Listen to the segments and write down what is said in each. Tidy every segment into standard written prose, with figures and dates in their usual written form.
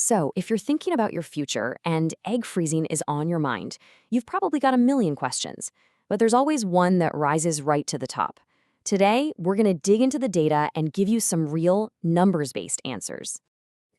So, if you're thinking about your future and egg freezing is on your mind, you've probably got a million questions. But there's always one that rises right to the top. Today, we're going to dig into the data and give you some real numbers-based answers.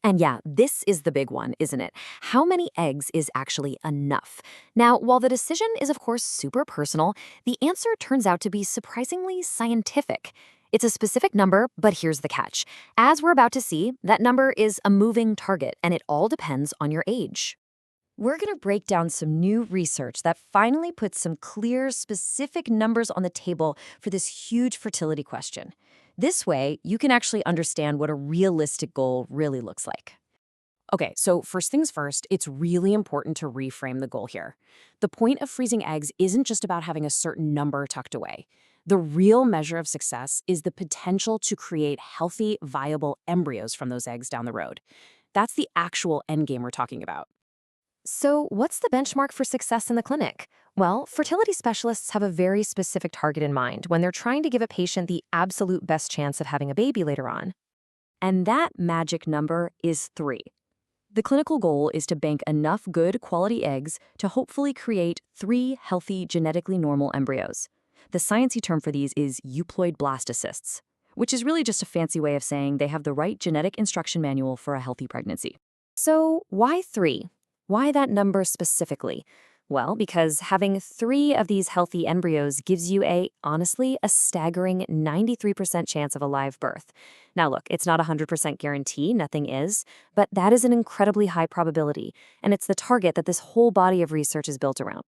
And yeah, this is the big one, isn't it? How many eggs is actually enough? Now, while the decision is, of course, super personal, the answer turns out to be surprisingly scientific. It's a specific number, but here's the catch. As we're about to see, that number is a moving target, and it all depends on your age. We're going to break down some new research that finally puts some clear, specific numbers on the table for this huge fertility question. This way, you can actually understand what a realistic goal really looks like. Okay, so first things first, it's really important to reframe the goal here. The point of freezing eggs isn't just about having a certain number tucked away. The real measure of success is the potential to create healthy, viable embryos from those eggs down the road. That's the actual endgame we're talking about. So, what's the benchmark for success in the clinic? Well, fertility specialists have a very specific target in mind when they're trying to give a patient the absolute best chance of having a baby later on. And that magic number is 3. The clinical goal is to bank enough good quality eggs to hopefully create 3 healthy, genetically normal embryos. The sciencey term for these is euploid blastocysts, which is really just a fancy way of saying they have the right genetic instruction manual for a healthy pregnancy. So, why 3? Why that number specifically? Well, because having 3 of these healthy embryos gives you honestly, a staggering 93% chance of a live birth. Now look, it's not a 100% guarantee, nothing is, but that is an incredibly high probability, and it's the target that this whole body of research is built around.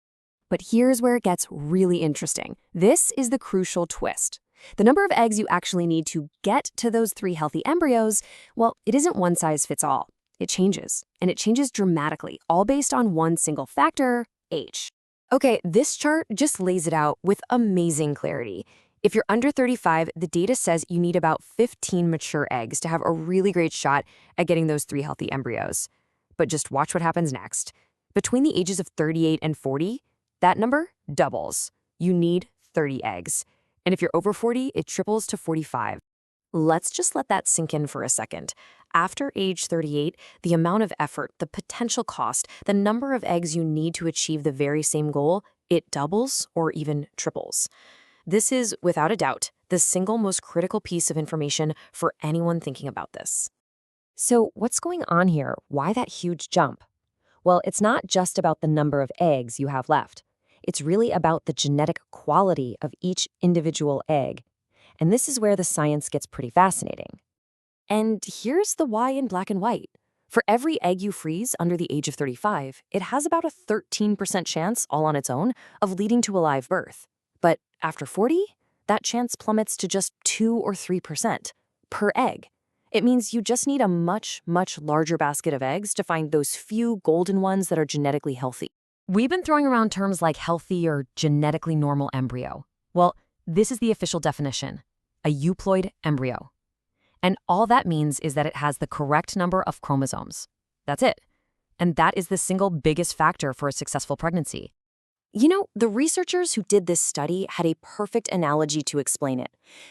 But here's where it gets really interesting. This is the crucial twist. The number of eggs you actually need to get to those 3 healthy embryos, well, it isn't one size fits all. It changes, and it changes dramatically, all based on one single factor, age. Okay, this chart just lays it out with amazing clarity. If you're under 35, the data says you need about 15 mature eggs to have a really great shot at getting those 3 healthy embryos. But just watch what happens next. Between the ages of 38 and 40, that number doubles. You need 30 eggs. And if you're over 40, it triples to 45. Let's just let that sink in for a second. After age 38, the amount of effort, the potential cost, the number of eggs you need to achieve the very same goal, it doubles or even triples. This is, without a doubt, the single most critical piece of information for anyone thinking about this. So what's going on here? Why that huge jump? Well, it's not just about the number of eggs you have left. It's really about the genetic quality of each individual egg. And this is where the science gets pretty fascinating. And here's the why in black and white. For every egg you freeze under the age of 35, it has about a 13% chance, all on its own, of leading to a live birth. But after 40, that chance plummets to just 2 or 3% per egg. It means you just need a much, much larger basket of eggs to find those few golden ones that are genetically healthy. We've been throwing around terms like healthy or genetically normal embryo. Well, this is the official definition, a euploid embryo. And all that means is that it has the correct number of chromosomes. That's it. And that is the single biggest factor for a successful pregnancy. You know, the researchers who did this study had a perfect analogy to explain it.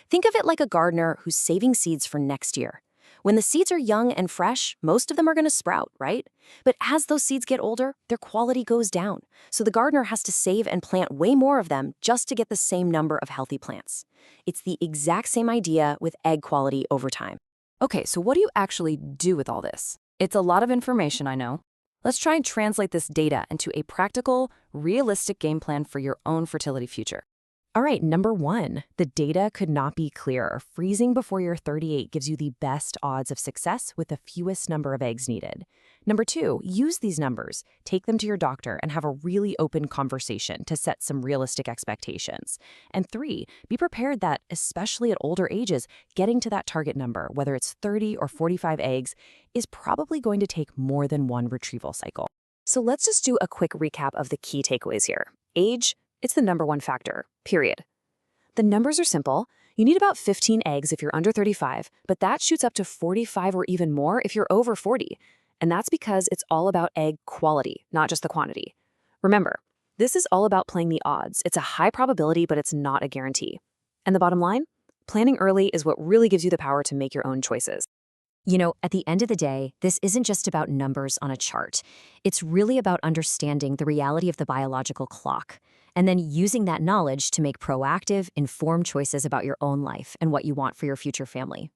Think of it like a gardener who's saving seeds for next year. When the seeds are young and fresh, most of them are going to sprout, right? But as those seeds get older, their quality goes down. So the gardener has to save and plant way more of them just to get the same number of healthy plants. It's the exact same idea with egg quality over time. Okay, so what do you actually do with all this? It's a lot of information, I know. Let's try and translate this data into a practical, realistic game plan for your own fertility future. All right, number 1, the data could not be clearer. Freezing before you're 38 gives you the best odds of success with the fewest number of eggs needed. Number 2, use these numbers. Take them to your doctor and have a really open conversation to set some realistic expectations. And 3, be prepared that, especially at older ages, getting to that target number, whether it's 30 or 45 eggs, is probably going to take more than one retrieval cycle. So let's just do a quick recap of the key takeaways here. Age, it's the number 1 factor, period. The numbers are simple. You need about 15 eggs if you're under 35, but that shoots up to 45 or even more if you're over 40. And that's because it's all about egg quality, not just the quantity. Remember, this is all about playing the odds. It's a high probability, but it's not a guarantee. And the bottom line? Planning early is what really gives you the power to make your own choices. At the end of the day, this isn't just about numbers on a chart. It's really about understanding the reality of the biological clock and then using that knowledge to make proactive, informed choices about your own life and what you want for your future family.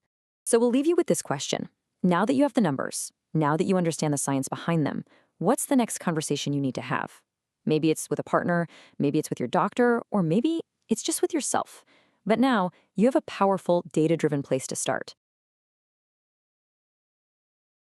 So we'll leave you with this question. Now that you have the numbers, now that you understand the science behind them, what's the next conversation you need to have? Maybe it's with a partner, maybe it's with your doctor, or maybe it's just with yourself. But now you have a powerful, data-driven place to start.